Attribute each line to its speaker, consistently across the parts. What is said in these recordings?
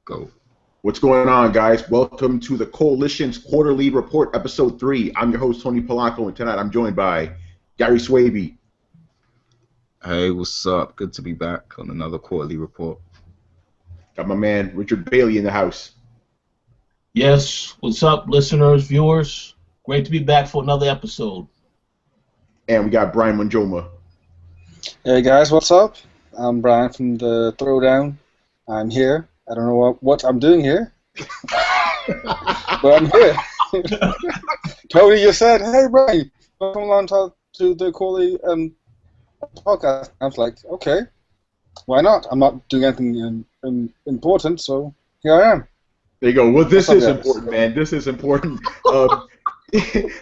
Speaker 1: Go.
Speaker 2: What's going on, guys? Welcome to the Coalition's Quarterly Report, Episode 3. I'm your host, Tony Polanco, and tonight I'm joined by Gary Swaby.
Speaker 1: Hey, what's up? Good to be back on another quarterly report.
Speaker 2: Got my man, Richard Bailey, in the house.
Speaker 3: Yes, what's up, listeners, viewers? Great to be back for another episode.
Speaker 2: And we got Brian Monjoma.
Speaker 4: Hey guys, what's up? I'm Brian from the Throwdown. I'm here. I don't know what I'm doing here, but I'm here. Tony just said, "Hey Brian, welcome along to the Quarterly podcast." I was like, "Okay, why not? I'm not doing anything important, so here I am."
Speaker 2: There you go. Well, this
Speaker 4: What's
Speaker 2: is
Speaker 4: up, guys?
Speaker 2: important, man. This is important.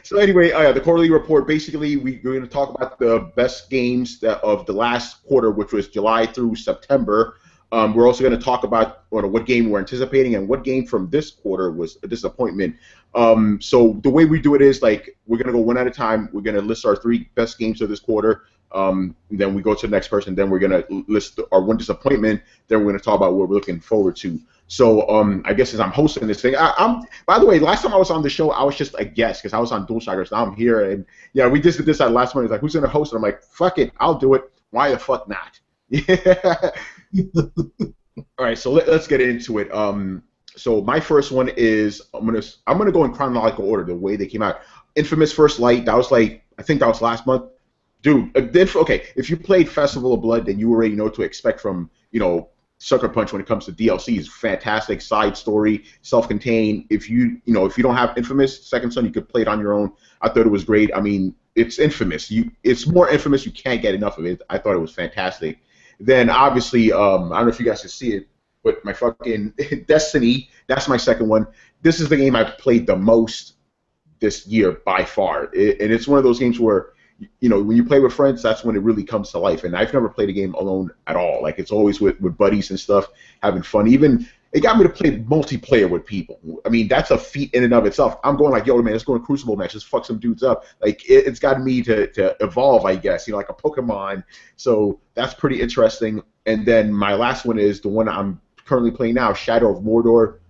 Speaker 2: So anyway, the quarterly report. Basically, we're going to talk about the best games of the last quarter, which was July through September. We're also going to talk about what game we're anticipating and what game from this quarter was a disappointment. So the way we do it is like we're going to go one at a time. We're going to list our 3 best games of this quarter. Then we go to the next person. Then we're going to list our one disappointment. Then we're going to talk about what we're looking forward to. So I guess as I'm hosting this thing, I'm. By the way, last time I was on the show, I was just a guest because I was on Dual Shockers. Now I'm here, and yeah, we just did this last month. It's like, who's going to host it? I'm like, fuck it, I'll do it. Why the fuck not? Yeah. All right, so let's get into it. So my first one is I'm gonna go in chronological order the way they came out. Infamous First Light. That was like I think that was last month, dude. Okay, if you played Festival of Blood, then you already know what to expect from Sucker Punch when it comes to DLCs. Fantastic side story, self-contained. If you don't have Infamous Second Son, you could play it on your own. I thought it was great. I mean, it's Infamous. It's more Infamous. You can't get enough of it. I thought it was fantastic. Then obviously, I don't know if you guys can see it, but my fucking Destiny. That's my second one. This is the game I've played the most this year by far, and it's one of those games where when you play with friends, that's when it really comes to life. And I've never played a game alone at all. Like it's always with buddies and stuff, having fun. Even it got me to play multiplayer with people. I mean, that's a feat in and of itself. I'm going like, yo, man, let's go in Crucible match, just fuck some dudes up. Like it's gotten me to evolve, I guess. Like a Pokemon. So that's pretty interesting. And then my last one is the one I'm currently playing now, Shadow of Mordor.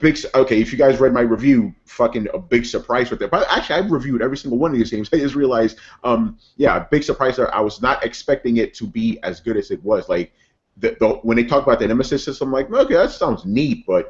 Speaker 2: Okay, if you guys read my review, fucking a big surprise with that. But actually, I've reviewed every single one of these games. I just realized, big surprise there. I was not expecting it to be as good as it was. Like, when they talk about the Nemesis system, I'm like, okay, that sounds neat, but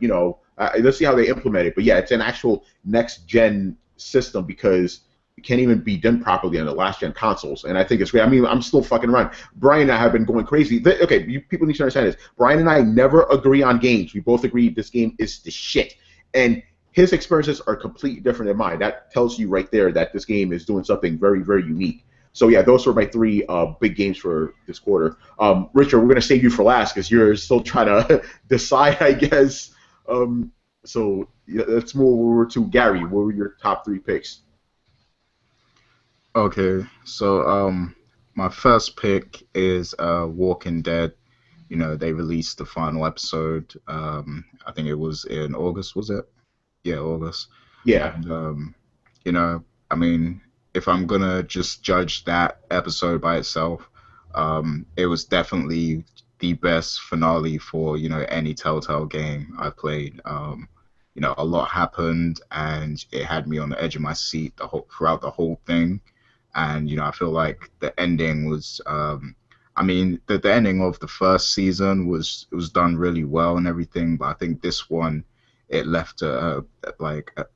Speaker 2: let's see how they implement it. But yeah, it's an actual next-gen system because it can't even be done properly on the last-gen consoles, and I think it's great. I mean, I'm still fucking around. Brian and I have been going crazy. People need to understand this. Brian and I never agree on games. We both agree this game is the shit, and his experiences are completely different than mine. That tells you right there that this game is doing something very, very unique. So yeah, those were my 3 big games for this quarter. Richard, we're gonna save you for last because you're still trying to decide, I guess. So yeah, let's move over to Gary. What were your top 3 picks?
Speaker 1: Okay, so my first pick is Walking Dead. They released the final episode. I think it was in August, was it? Yeah, August.
Speaker 2: Yeah.
Speaker 1: And, I mean, if I'm gonna just judge that episode by itself, it was definitely the best finale for any Telltale game I played. A lot happened, and it had me on the edge of my seat throughout the whole thing. And I feel like the ending was, the ending of the first season was done really well and everything, but I think this one it left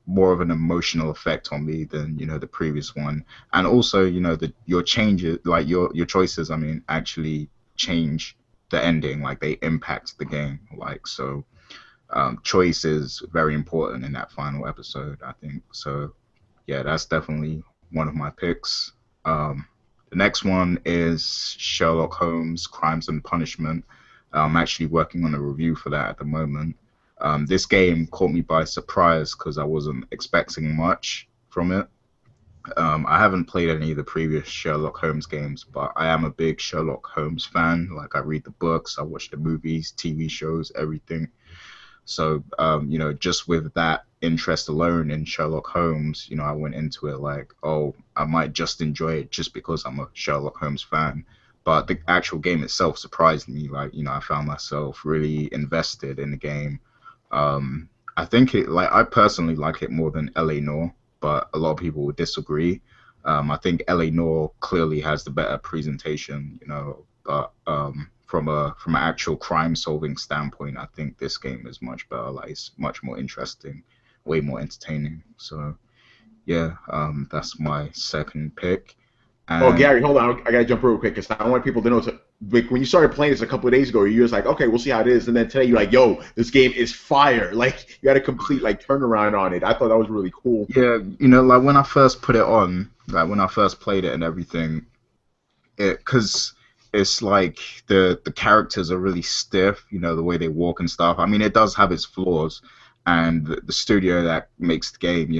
Speaker 1: more of an emotional effect on me than the previous one. And also your changes, like your choices, actually change the ending, like they impact the game, so choice is very important in that final episode, I think. So yeah, that's definitely one of my picks. The next one is Sherlock Holmes: Crimes and Punishment. I'm actually working on a review for that at the moment. This game caught me by surprise because I wasn't expecting much from it. I haven't played any of the previous Sherlock Holmes games, but I am a big Sherlock Holmes fan. Like, I read the books, I watch the movies, TV shows, everything. So, just with that interest alone in Sherlock Holmes, I went into it like, oh, I might just enjoy it just because I'm a Sherlock Holmes fan. But the actual game itself surprised me. Like, I found myself really invested in the game. I think I personally like it more than LA Noire, but a lot of people would disagree. I think LA Noire clearly has the better presentation, but from an actual crime solving standpoint, I think this game is much better. Like it's much more interesting, way more entertaining. So yeah, that's my second pick.
Speaker 2: Oh,
Speaker 1: And
Speaker 2: Gary, hold on. I gotta jump real quick because I want people to know. Like, when you started playing this a couple of days ago, you was like, okay, we'll see how it is, and then today you're like, yo, this game is fire. Like, you got a complete turnaround on it. I thought that was really cool.
Speaker 1: yeah, like when I first put it on, like when I first played it and everything, because it's like the characters are really stiff, the way they walk and stuff. I mean, it does have its flaws, and the studio that makes the game,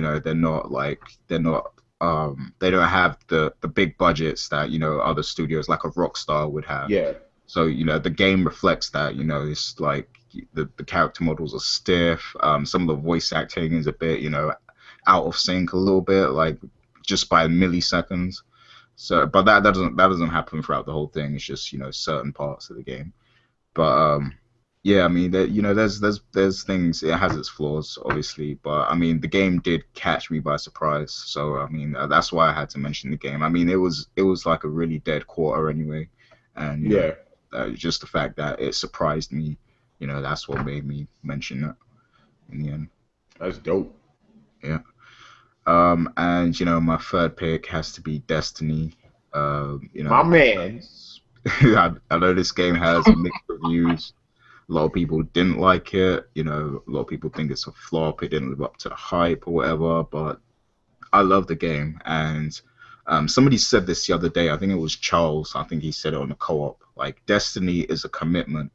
Speaker 1: they don't have the big budgets that other studios like a Rockstar would have.
Speaker 2: Yeah.
Speaker 1: So the game reflects that. It's like the character models are stiff. Some of the voice acting is a bit out of sync a little bit, like just by milliseconds. So, but that doesn't happen throughout the whole thing. It's just certain parts of the game. But yeah, I mean, there's things. It has its flaws, obviously, but I mean, the game did catch me by surprise. So I mean, that's why I had to mention the game. I mean, it was like a really dead quarter anyway, and just the fact that it surprised me, that's what made me mention it in the end.
Speaker 2: That's dope.
Speaker 1: Yeah. And my third pick has to be Destiny.
Speaker 2: My man.
Speaker 1: I know this game has mixed reviews. A lot of people didn't like it. A lot of people think it's a flop. It didn't live up to the hype or whatever. But I love the game. And somebody said this the other day. I think it was Charles. I think he said it on the co-op. Like, Destiny is a commitment.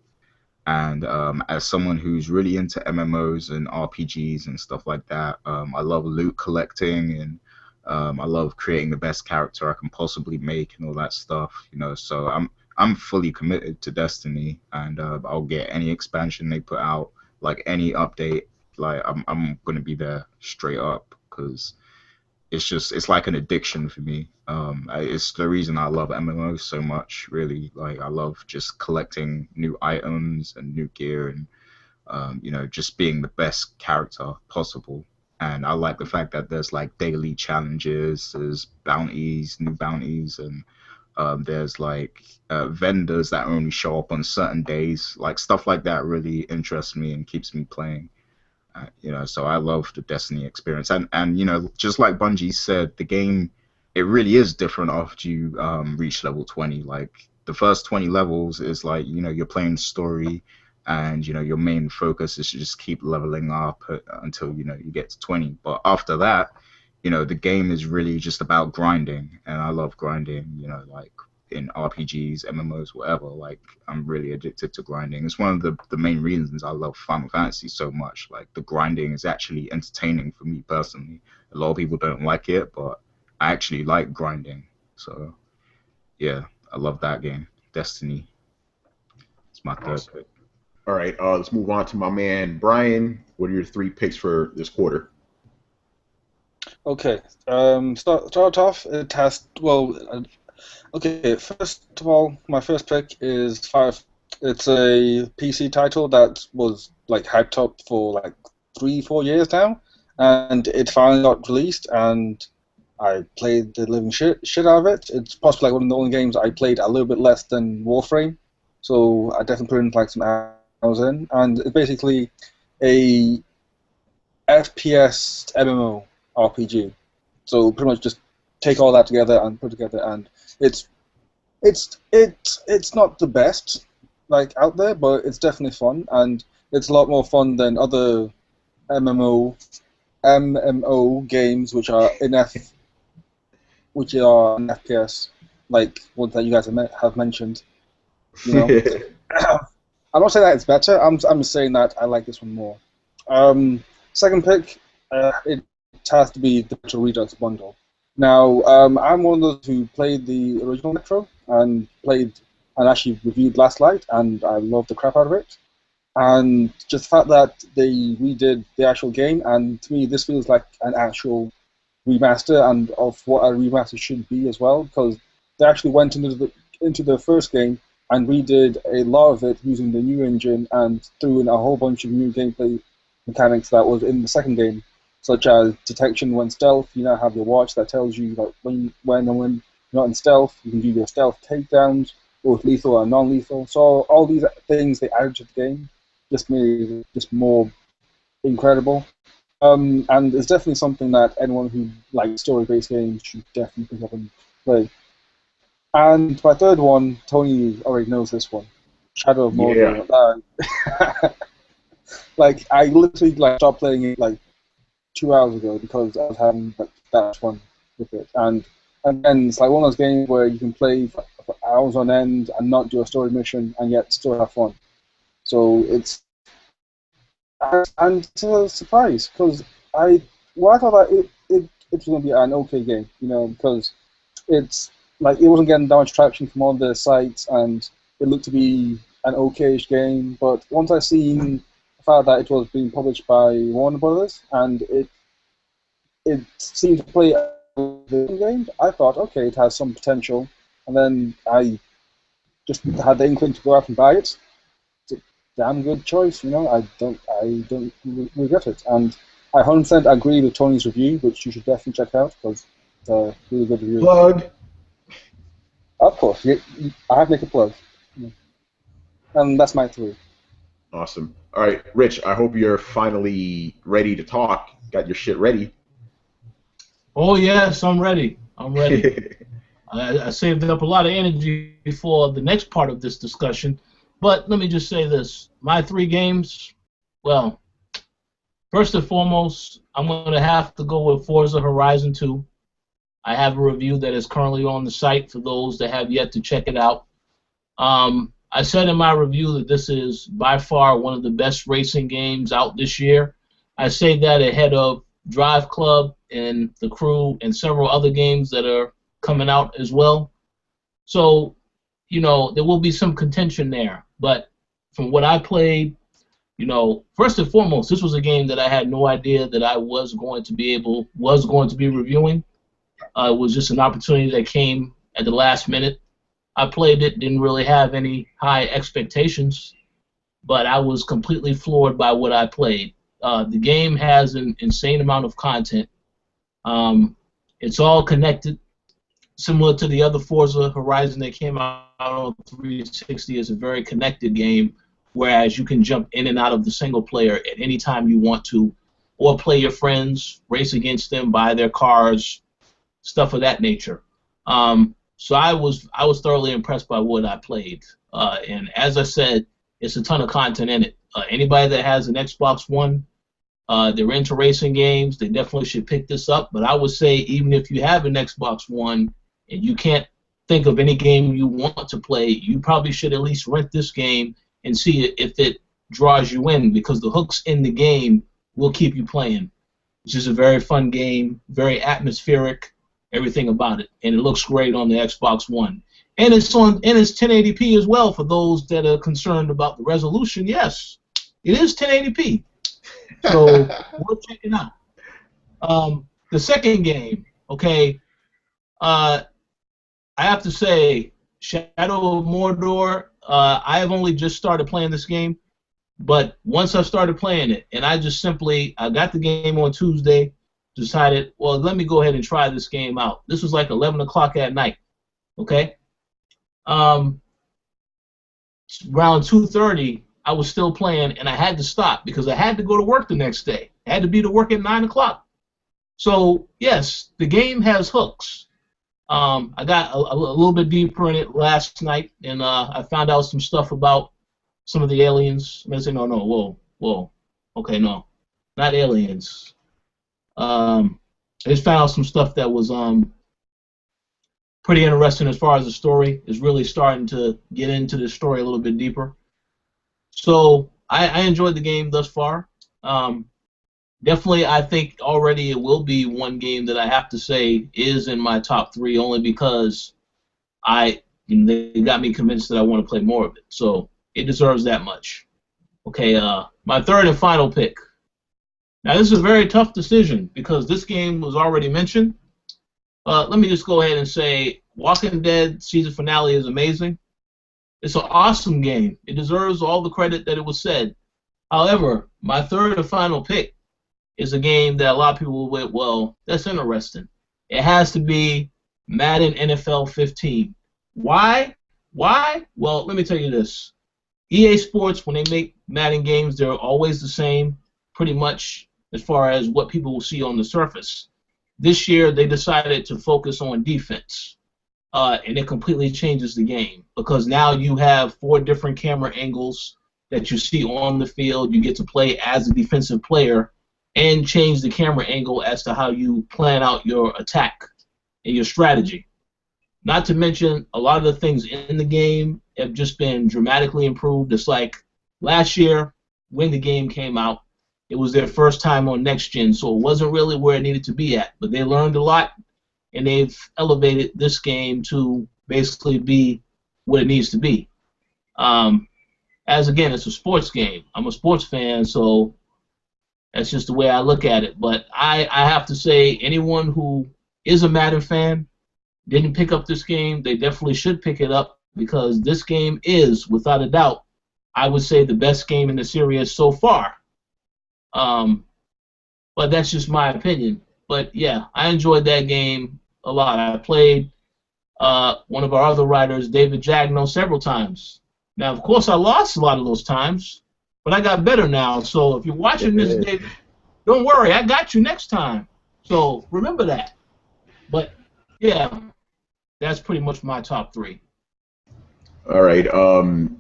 Speaker 1: And as someone who's really into MMOs and RPGs and stuff like that, I love loot collecting, and I love creating the best character I can possibly make and all that stuff. So I'm fully committed to Destiny, and I'll get any expansion they put out, like any update. Like I'm gonna be there straight up, because it's like an addiction for me. It's the reason I love MMOs so much, really. Like, I love just collecting new items and new gear, and just being the best character possible. And I like the fact that there's like daily challenges, there's bounties, new bounties, and there's like vendors that only show up on certain days. Like, stuff like that really interests me and keeps me playing. So I love the Destiny experience, and just like Bungie said, the game, it really is different after you reach level 20. Like, the first 20 levels is like you're playing story, and your main focus is to just keep leveling up until you get to 20. But after that, the game is really just about grinding, and I love grinding. Like in RPGs, MMOs, whatever. Like, I'm really addicted to grinding. It's one of the main reasons I love Final Fantasy so much. Like, the grinding is actually entertaining for me personally. A lot of people don't like it, but I actually like grinding. So yeah, I love that game. Destiny. It's my third pick.
Speaker 2: All right, let's move on to my man Brian. What are your 3 picks for this quarter?
Speaker 4: Okay, start off. It has okay, first of all, my first pick is It's a PC title that was like hyped up for like 3-4 years now, and it finally got released, and I played the living shit out of it. It's possibly like one of the only games I played a little bit less than Warframe, so I definitely put in like some hours in, and it's basically a FPS MMO RPG. So pretty much just take all that together and put together, and it's not the best like out there, but it's definitely fun, and it's a lot more fun than other MMO games which are in FPS, like ones that you guys have mentioned. I'm not saying that it's better. I'm just saying that I like this one more. Second pick, it has to be the Metro Redux bundle. Now, I'm one of those who played the original Metro and actually reviewed Last Light, and I loved the crap out of it. And just the fact that they redid the actual game, and to me, this feels like an actual remaster, and of what a remaster should be as well, because they actually went into the first game and redid a lot of it using the new engine and threw in a whole bunch of new gameplay mechanics that was in the second game, such as detection when stealth. You now have your watch that tells you like when you're not in stealth. You can do your stealth takedowns, both lethal and non-lethal. So all these things they added to the game just made it just more incredible. And it's definitely something that anyone who likes story-based games should definitely pick up and play. And my third one, Tony already knows this one, Shadow of Mordor.
Speaker 2: Yeah.
Speaker 4: Like I literally stopped playing it like 2 hours ago because I was having that much fun with it. And then it's like one of those games where you can play for hours on end and not do a story mission and yet still have fun. So it's it's a surprise because I thought that it was going to be an okay game, because it's like it wasn't getting that much traction from all the sites and it looked to be an okayish game. But once I seen the fact that it was being published by Warner Brothers and it seemed to play the game, I thought, okay, it has some potential. And then I just had the inkling to go out and buy it. Damn good choice, I don't regret it, and I 100% agree with Tony's review, which you should definitely check out because it's a really good review.
Speaker 2: Plug.
Speaker 4: Of course, I have to make a plug, and that's my 3.
Speaker 2: Awesome. All right, Rich. I hope you're finally ready to talk. Got your shit ready.
Speaker 3: Oh yes, I'm ready. I saved up a lot of energy for the next part of this discussion. But let me just say this. My 3 games, well, first and foremost, I'm going to have to go with Forza Horizon 2. I have a review that is currently on the site for those that have yet to check it out. I said in my review that this is by far one of the best racing games out this year. I say that ahead of Drive Club and The Crew and several other games that are coming out as well. So, there will be some contention there. But from what I played, first and foremost, this was a game that I had no idea that I was going to be reviewing. It was just an opportunity that came at the last minute. I played it, didn't really have any high expectations, but I was completely floored by what I played. The game has an insane amount of content. It's all connected. Similar to the other Forza Horizon that came out on 360, is a very connected game, whereas you can jump in and out of the single player at any time you want to, or play your friends, race against them, buy their cars, stuff of that nature. So I was thoroughly impressed by what I played, and as I said, it's a ton of content in it. Anybody that has an Xbox One, they're into racing games, they definitely should pick this up. But I would say even if you have an Xbox One and you can't think of any game you want to play, you probably should at least rent this game and see if it draws you in, because the hooks in the game will keep you playing. It's just a very fun game, very atmospheric, everything about it, and it looks great on the Xbox One. And it's 1080p as well for those that are concerned about the resolution. Yes, it is 1080p. So we'll check it out. The second game, okay. I have to say, Shadow of Mordor, I have only just started playing this game, but once I started playing it, and I got the game on Tuesday, decided, well, let me go ahead and try this game out. This was like 11 o'clock at night, okay? Around 2:30, I was still playing, and I had to stop because I had to go to work the next day. I had to be to work at 9 o'clock. So, yes, the game has hooks. I got a little bit deeper in it last night, and I found out some stuff about some of the aliens. I'm going to say, whoa. Okay, no, not aliens. I just found out some stuff that was pretty interesting as far as the story is really starting to get into the story a little bit deeper. So I enjoyed the game thus far. Definitely, I think already it will be one game that I have to say is in my top 3, only because they got me convinced that I want to play more of it. So it deserves that much. Okay, my third and final pick. Now this is a very tough decision because this game was already mentioned. Let me just go ahead and say Walking Dead season finale is amazing. It's an awesome game. It deserves all the credit that it was said. However, my third and final pick is a game that a lot of people went, well, that's interesting. It has to be Madden NFL 15. Why? Why? Well, let me tell you this. EA Sports, when they make Madden games, they're always the same, pretty much, as far as what people will see on the surface. This year, they decided to focus on defense, and it completely changes the game because now you have 4 different camera angles that you see on the field. You get to play as a defensive player and change the camera angle as to how you plan out your attack and your strategy. Not to mention, a lot of the things in the game have just been dramatically improved. It's like last year when the game came out, it was their first time on Next Gen, so it wasn't really where it needed to be at. But they learned a lot, and they've elevated this game to basically be what it needs to be. As again, it's a sports game. I'm a sports fan, so that's just the way I look at it. But I have to say, anyone who is a Madden fan, didn't pick up this game, they definitely should pick it up because this game is, without a doubt, I would say the best game in the series so far. But that's just my opinion. But yeah, I enjoyed that game a lot. I played one of our other writers, David Jagno, several times. Now, of course, I lost a lot of those times, but I got better now. So if you're watching this, David, don't worry, I got you next time. So remember that. But yeah, that's pretty much my top 3.
Speaker 2: All right.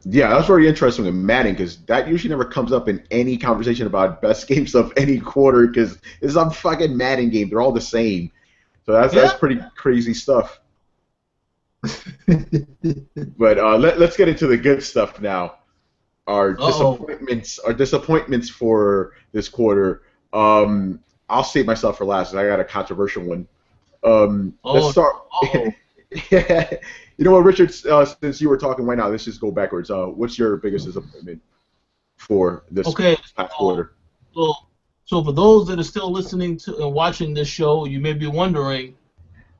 Speaker 2: Yeah, that's very interesting with Madden because that usually never comes up in any conversation about best games of any quarter because it's a fucking Madden game. They're all the same. So that's pretty crazy stuff. But let's get into the good stuff now. Our disappointments for this quarter. I'll save myself for last. I got a controversial one. Let's start. Yeah. You know what, Richard? Since you were talking right now, let's just go backwards. What's your biggest disappointment for this past quarter?
Speaker 3: So for those that are still listening to and watching this show, you may be wondering,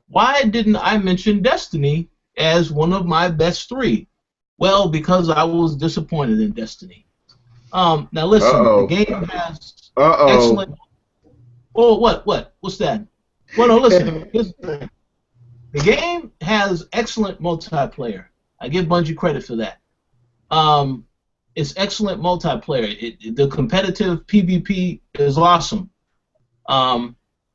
Speaker 3: why didn't I mention Destiny as one of my best 3? Well, because I was disappointed in Destiny. Now listen, the game has excellent. Oh, what? What's that? Well, no, listen. Here's the thing. The game has excellent multiplayer. I give Bungie credit for that. It's excellent multiplayer. The competitive PvP is awesome.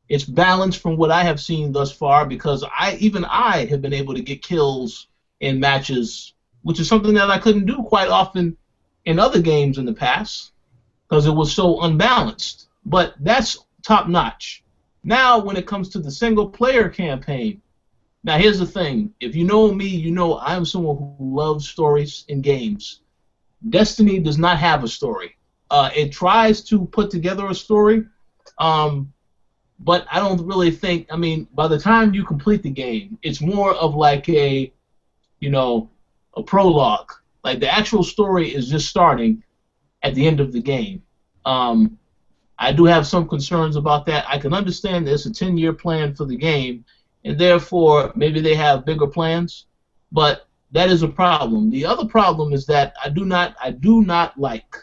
Speaker 3: It's balanced from what I have seen thus far because even I have been able to get kills in matches, which is something that I couldn't do quite often in other games in the past because it was so unbalanced. But that's top notch. Now, when it comes to the single player campaign, now here's the thing. If you know me, you know I'm someone who loves stories in games. Destiny does not have a story. It tries to put together a story, but I don't really think, I mean, by the time you complete the game, it's more of like a prologue. Like the actual story is just starting at the end of the game. I do have some concerns about that. I can understand there's a 10-year plan for the game, and therefore maybe they have bigger plans, but that is a problem. The other problem is that I do not like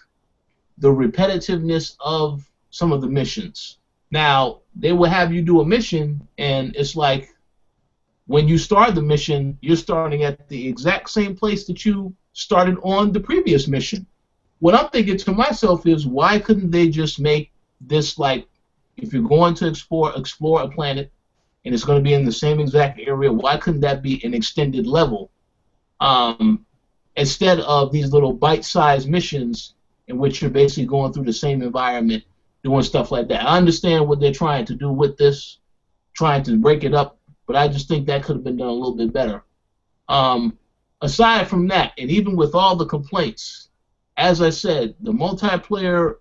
Speaker 3: the repetitiveness of some of the missions. Now, they will have you do a mission, and it's like when you start the mission, you're starting at the exact same place that you started on the previous mission. What I'm thinking to myself is, why couldn't they just make this like, if you're going to explore a planet, and it's going to be in the same exact area, why couldn't that be an extended level instead of these little bite-sized missions in which you're basically going through the same environment, doing stuff like that? I understand what they're trying to do with this, trying to break it up, but I just think that could have been done a little bit better. Aside from that, and even with all the complaints, as I said, the multiplayer,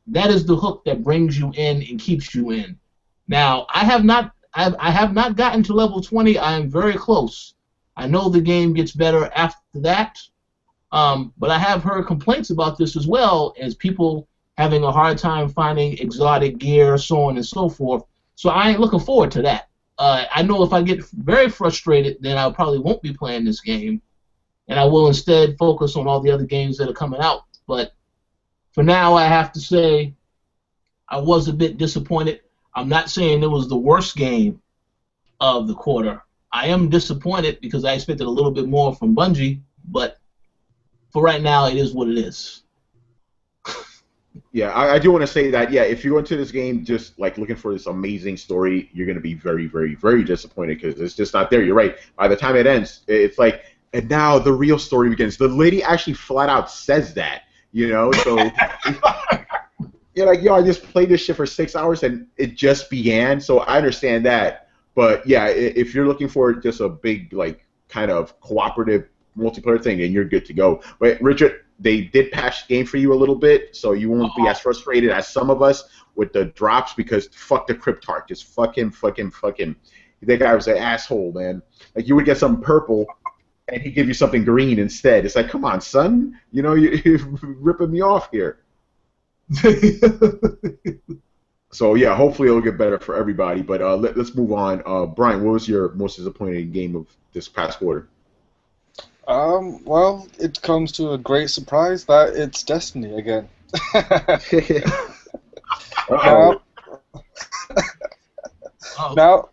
Speaker 3: that is the hook that brings you in and keeps you in. Now, I have not gotten to level 20. I am very close. I know the game gets better after that, but I have heard complaints about this as well, as people having a hard time finding exotic gear, so on and so forth. So I ain't looking forward to that. I know if I get very frustrated, then I probably won't be playing this game, and I will instead focus on all the other games that are coming out. But for now, I have to say I was a bit disappointed. I'm not saying it was the worst game of the quarter. I am disappointed because I expected a little bit more from Bungie, but for right now, it is what it is.
Speaker 2: Yeah, I do want to say that, yeah, if you go into this game just like looking for this amazing story, you're going to be very, very, very disappointed because it's just not there. You're right. By the time it ends, it's like, and now the real story begins. The lady actually flat out says that, you know? So you're like, yo, I just played this shit for 6 hours and it just began. So I understand that. But yeah, if you're looking for just a big, like, kind of cooperative multiplayer thing, then you're good to go. But Richard, they did patch the game for you a little bit, so you won't be as frustrated as some of us with the drops because fuck the Cryptarch. Just fuck him. That guy was an asshole, man. Like, you would get something purple, and he'd give you something green instead. It's like, come on, son. You know, you're ripping me off here. So, yeah, hopefully it'll get better for everybody. But let's move on. Brian, what was your most disappointing game of this past quarter?
Speaker 4: Well, it comes to a great surprise that it's Destiny again. Now,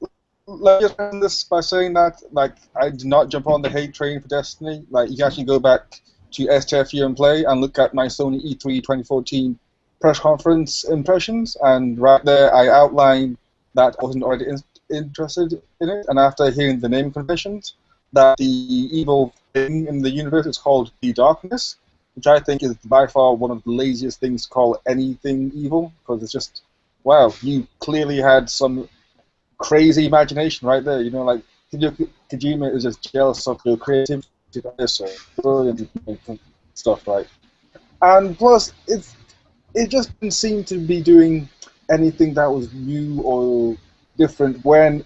Speaker 4: let me just end this by saying that, like, I did not jump on the hate train for Destiny. Like, you can actually go back to STFU and play and look at my Sony E3 2014 press conference impressions, and right there I outlined that I wasn't already interested in it, and after hearing the name conventions, that the evil thing in the universe is called the Darkness, which I think is by far one of the laziest things to call anything evil, because it's just, wow, you clearly had some crazy imagination right there. You know, like, Kojima is just jealous of your creativity, so brilliant stuff, right? And plus, it just didn't seem to be doing anything that was new or different when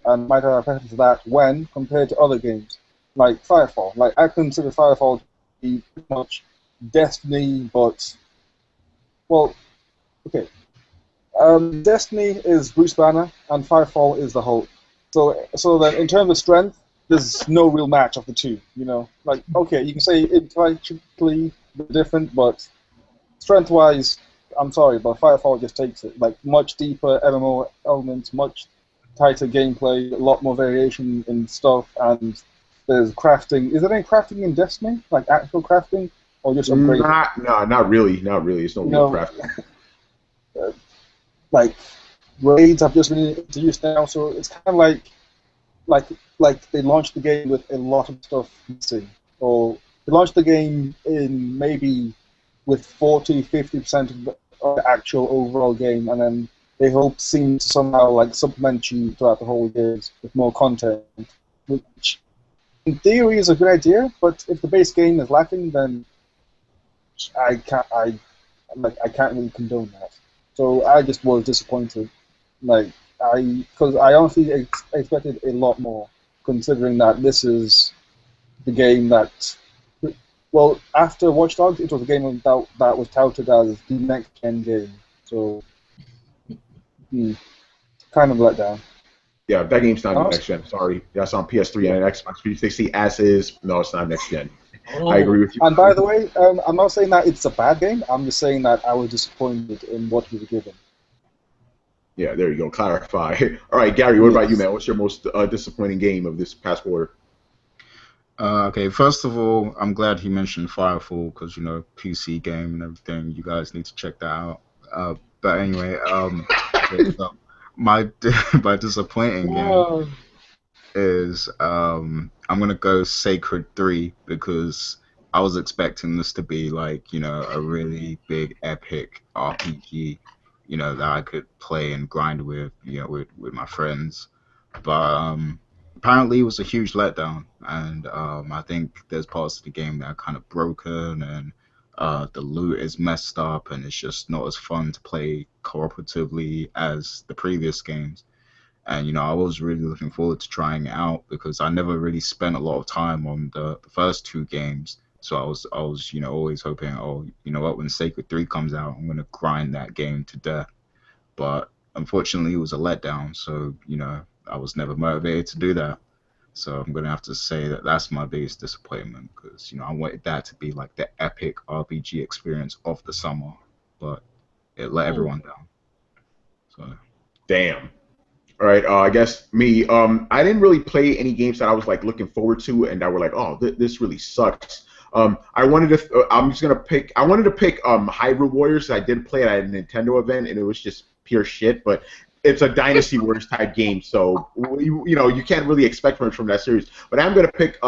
Speaker 4: and might have a preference for that when compared to other games like Firefall. Like, I consider Firefall to be pretty much Destiny, but, well, okay. Destiny is Bruce Banner and Firefall is the Hulk. So then in terms of strength, there's no real match of the two. You know, like, okay, you can say intellectually different, but strength-wise, I'm sorry, but Firefall just takes it. Like, much deeper MMO elements, much tighter gameplay, a lot more variation in stuff, and there's crafting. Is there any crafting in Destiny? Like, actual crafting? Or just upgrading?
Speaker 2: Not really. It's no real crafting.
Speaker 4: Like, raids have just been introduced now, so it's kind of like they launched the game with a lot of stuff missing. Or they launched the game in maybe with 40-50% of the actual overall game, and then they seem to somehow like supplement you throughout the whole game with more content, which in theory is a good idea. But if the base game is lacking, then I can't really condone that. So I just was disappointed. Because I honestly expected a lot more, considering that this is the game that. Well, after Watch Dogs, it was a game that was touted as the next-gen game. So, kind of let down.
Speaker 2: Yeah, that game's not next-gen. Sorry. That's on PS3 and Xbox 360 as is. No, it's not next-gen. I agree with you.
Speaker 4: And by the way, I'm not saying that it's a bad game. I'm just saying that I was disappointed in what we were given.
Speaker 2: Yeah, there you go. Clarify. All right, Gary, what about you, man? What's your most disappointing game of this past quarter?
Speaker 1: Okay, first of all, I'm glad he mentioned Firefall because, you know, PC game and everything. You guys need to check that out. But anyway, so my disappointing game is I'm gonna go Sacred 3 because I was expecting this to be like, you know, a really big epic RPG, you know, that I could play and grind with, you know, with my friends. But apparently it was a huge letdown, and I think there's parts of the game that are kind of broken, and the loot is messed up, and it's just not as fun to play cooperatively as the previous games. And, you know, I was really looking forward to trying it out because I never really spent a lot of time on the first two games. So I was, you know, always hoping, oh, you know what, when Sacred 3 comes out, I'm going to grind that game to death. But unfortunately, it was a letdown. So, you know, I was never motivated to do that. So I'm gonna have to say that that's my biggest disappointment because I wanted that to be like the epic RPG experience of the summer, but it let everyone down. So
Speaker 2: Damn. All right, I guess me. I didn't really play any games that I was like looking forward to, and that were like, oh, this really sucks. I wanted to. I'm just gonna pick. I wanted to pick Hyrule Warriors. I did play it at a Nintendo event, and it was just pure shit. But it's a Dynasty Warriors type game, so you can't really expect much from that series. But I'm gonna pick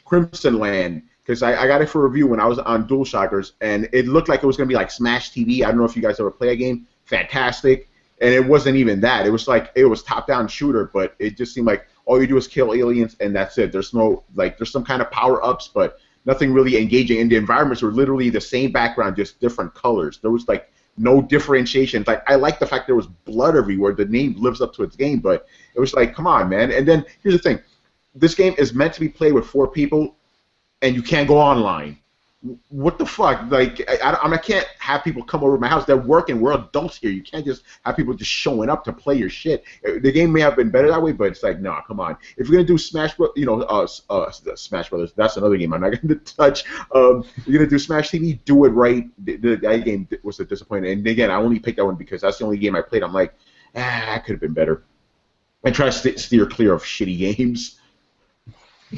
Speaker 2: Crimson Land because I got it for review when I was on DualShockers, and it looked like it was gonna be like Smash TV. I don't know if you guys ever play a game. Fantastic. And it wasn't even that. It was like it was top-down shooter, but it just seemed like all you do is kill aliens and that's it. There's no there's some kind of power-ups, but nothing really engaging. And the environments were literally the same background, just different colors. There was like no differentiation. Like I like the fact there was blood everywhere. The name lives up to its game, but it was like, come on, man. And then here's the thing: this game is meant to be played with 4 people, and you can't go online. What the fuck? Like, I can't have people come over to my house. They're working. We're adults here. You can't just have people just showing up to play your shit. The game may have been better that way, but it's like, nah, come on. If you're gonna do Smash, Smash Brothers, that's another game I'm not gonna touch. You're gonna do Smash TV, do it right. That game was a disappointment. And again, I only picked that one because that's the only game I played. I'm like, I could have been better. I try to steer clear of shitty games.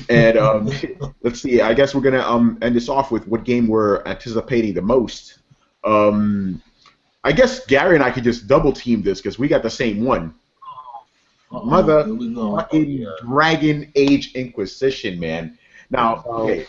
Speaker 2: And let's see. I guess we're gonna end this off with what game we're anticipating the most. I guess Gary and I could just double team this because we got the same one. Fucking Dragon Age Inquisition, man. Now, okay,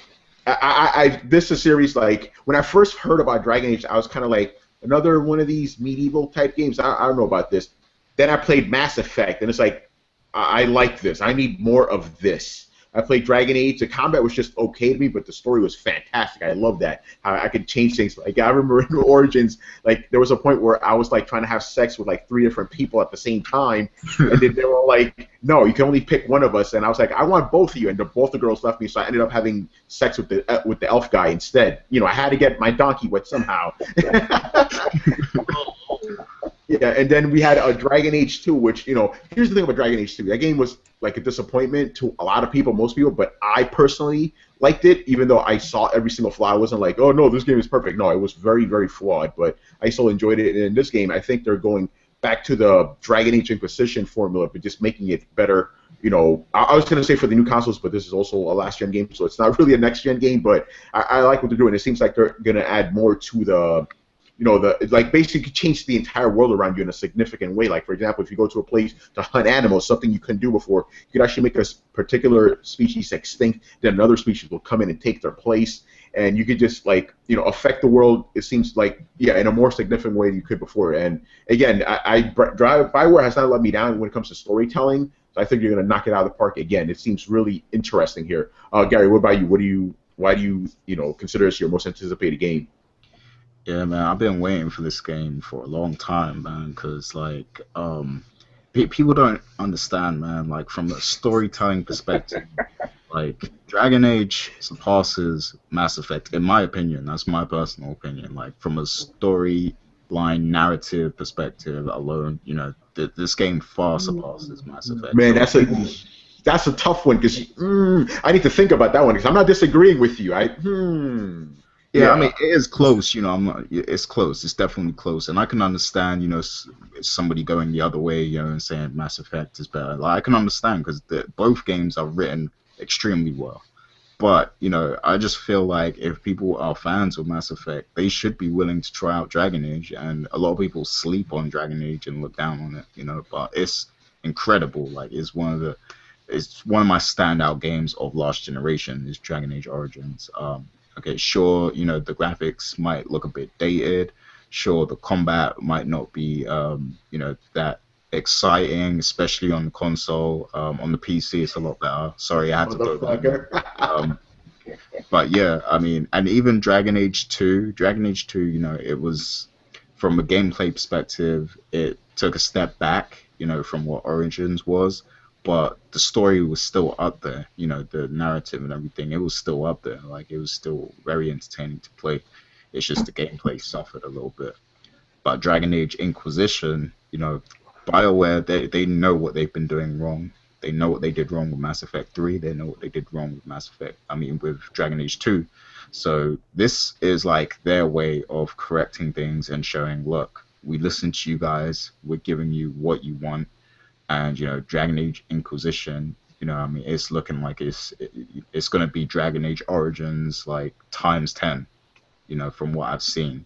Speaker 2: this is a series like when I first heard about Dragon Age, I was kind of like another one of these medieval type games. I don't know about this. Then I played Mass Effect, and it's like I like this. I need more of this. I played Dragon Age. The combat was just okay to me, but the story was fantastic. I love that. How I could change things. Like I remember in Origins, like there was a point where I was like trying to have sex with like 3 different people at the same time, and then they were like, "No, you can only pick one of us." And I was like, "I want both of you," and both the girls left me, so I ended up having sex with the elf guy instead. I had to get my donkey wet somehow. Yeah, and then we had Dragon Age 2, which, here's the thing about Dragon Age 2. That game was like a disappointment to a lot of people, most people, but I personally liked it, even though I saw every single flaw. I wasn't like, oh, no, this game is perfect. No, it was very, very flawed, but I still enjoyed it. And in this game, I think they're going back to the Dragon Age Inquisition formula, but just making it better. I was going to say for the new consoles, but this is also a last-gen game, so it's not really a next-gen game, but I like what they're doing. It seems like they're going to add more to the basically change the entire world around you in a significant way. Like, for example, if you go to a place to hunt animals, something you couldn't do before, you could actually make a particular species extinct, then another species will come in and take their place, and you could just, affect the world, it seems like, in a more significant way than you could before. And, again, Bioware has not let me down when it comes to storytelling, so I think you're going to knock it out of the park again. It seems really interesting here. Gary, what about you? Why do you consider this your most anticipated game?
Speaker 1: Yeah, man, I've been waiting for this game for a long time, man, because, people don't understand, man, like, from a storytelling perspective, like, Dragon Age surpasses Mass Effect, in my opinion. That's my personal opinion. Like, from a storyline narrative perspective alone, this game far surpasses Mass Effect.
Speaker 2: Man, that's a tough one, because I need to think about that one, because I'm not disagreeing with you.
Speaker 1: Yeah, I mean, it is close, it's close. It's definitely close. And I can understand, somebody going the other way, and saying Mass Effect is better. Like, I can understand because both games are written extremely well. But, I just feel like if people are fans of Mass Effect, they should be willing to try out Dragon Age. And a lot of people sleep on Dragon Age and look down on it, but it's incredible. Like, it's one of my standout games of last generation is Dragon Age Origins. Okay, sure, the graphics might look a bit dated. Sure, the combat might not be, that exciting, especially on the console. On the PC, it's a lot better. Sorry, I had to go there. But yeah, I mean, and even Dragon Age 2, it was, from a gameplay perspective, it took a step back, from what Origins was. But the story was still up there, the narrative and everything. It was still up there. Like, it was still very entertaining to play. It's just the gameplay suffered a little bit. But Dragon Age Inquisition, BioWare, they know what they've been doing wrong. They know what they did wrong with Mass Effect 3. They know what they did wrong with with Dragon Age 2. So this is like their way of correcting things and showing, look, we listened to you guys. We're giving you what you want. And, Dragon Age Inquisition, it's looking like it's going to be Dragon Age Origins like times 10, from what I've seen.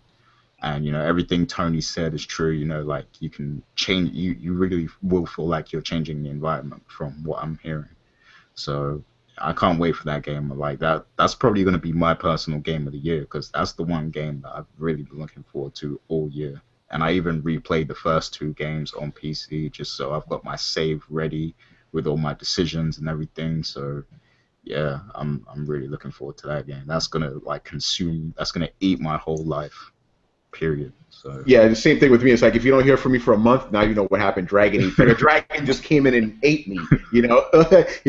Speaker 1: And, everything Tony said is true, like you can change, you really will feel like you're changing the environment from what I'm hearing. So I can't wait for that game. Like that's probably going to be my personal game of the year, because that's the one game that I've really been looking forward to all year. And I even replayed the first 2 games on PC just so I've got my save ready with all my decisions and everything. So yeah, I'm really looking forward to that game. That's gonna that's gonna eat my whole life. Period. So
Speaker 2: yeah, the same thing with me. It's like if you don't hear from me for a month, now you know what happened. Dragon Age. Like a dragon just came in and ate me. He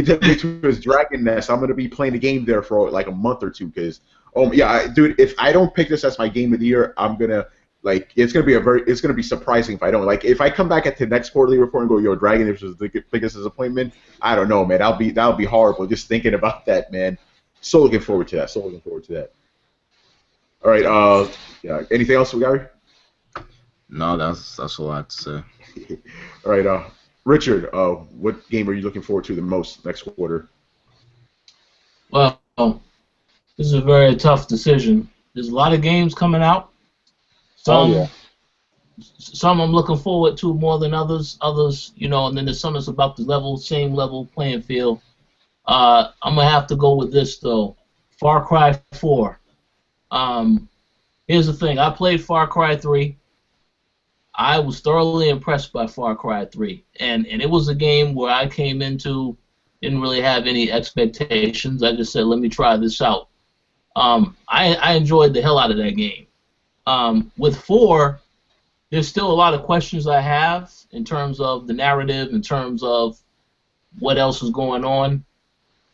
Speaker 2: took me to his dragon nest. I'm gonna be playing the game there for like a month or two because dude, if I don't pick this as my game of the year, I'm gonna it's gonna be surprising if I don't. Like if I come back at the next quarterly report and go, yo, Dragon Age was the biggest disappointment, I don't know, man. That'll be horrible just thinking about that, man. So looking forward to that. All right. Yeah. Anything else, Gary?
Speaker 1: No, that's all I have to say.
Speaker 2: All right. Richard, what game are you looking forward to the most next quarter?
Speaker 3: Well, this is a very tough decision. There's a lot of games coming out. Some I'm looking forward to more than others. And then there's some that's about the same level playing field. I'm gonna have to go with this though. Far Cry 4. Here's the thing. I played Far Cry 3. I was thoroughly impressed by Far Cry 3, and it was a game where I came into, didn't really have any expectations. I just said, let me try this out. I enjoyed the hell out of that game. With 4, there's still a lot of questions I have in terms of the narrative, in terms of what else is going on.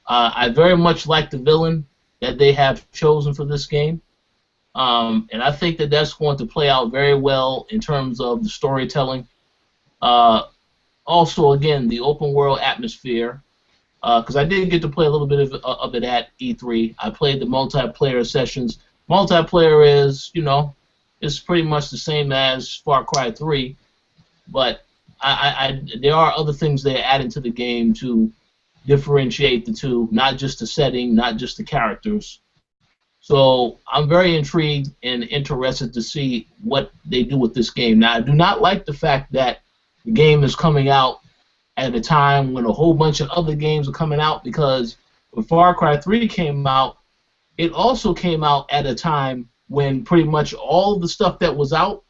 Speaker 3: I very much like the villain that they have chosen for this game. And I think that that's going to play out very well in terms of the storytelling. Also, again, the open world atmosphere, because I did get to play a little bit of it at E3. I played the multiplayer sessions. Multiplayer is, it's pretty much the same as Far Cry 3, but there are other things they're adding to the game to differentiate the two, not just the setting, not just the characters. So I'm very intrigued and interested to see what they do with this game. Now, I do not like the fact that the game is coming out at a time when a whole bunch of other games are coming out, because when Far Cry 3 came out, it also came out at a time when pretty much all the stuff that was out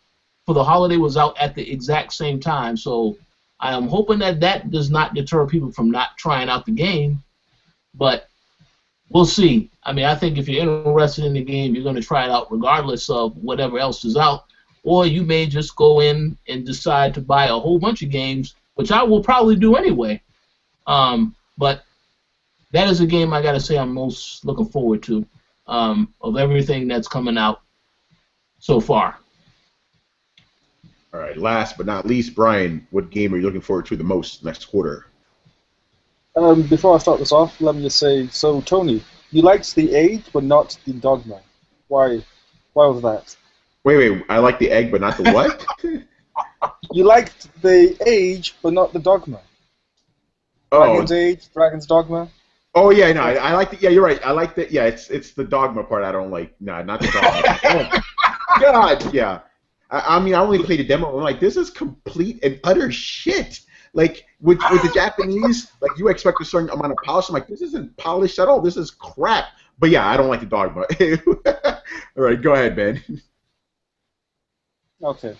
Speaker 3: for the holiday was out at the exact same time. So I am hoping that does not deter people from not trying out the game, but we'll see. I mean, I think if you're interested in the game, you're going to try it out regardless of whatever else is out, or you may just go in and decide to buy a whole bunch of games, which I will probably do anyway. But that is a game I got to say I'm most looking forward to of everything that's coming out so far.
Speaker 2: All right. Last but not least, Brian, what game are you looking forward to the most next quarter?
Speaker 4: Before I start this off, let me just say, so Tony, you liked The Age, but not the Dogma. Why was that?
Speaker 2: Wait, I like the egg, but not the what?
Speaker 4: You liked The Age, but not the Dogma. Dragon's Age, Dragon's Dogma.
Speaker 2: Oh yeah, no, I like the. Yeah, you're right. I like the. Yeah, it's the Dogma part I don't like. No, not the Dogma. Oh, God, yeah. I mean, I only played a demo. I'm like, this is complete and utter shit. Like with the Japanese, like you expect a certain amount of polish. I'm like, this isn't polished at all. This is crap. But yeah, I don't like the Dogma. All right, go ahead, Ben.
Speaker 4: Okay.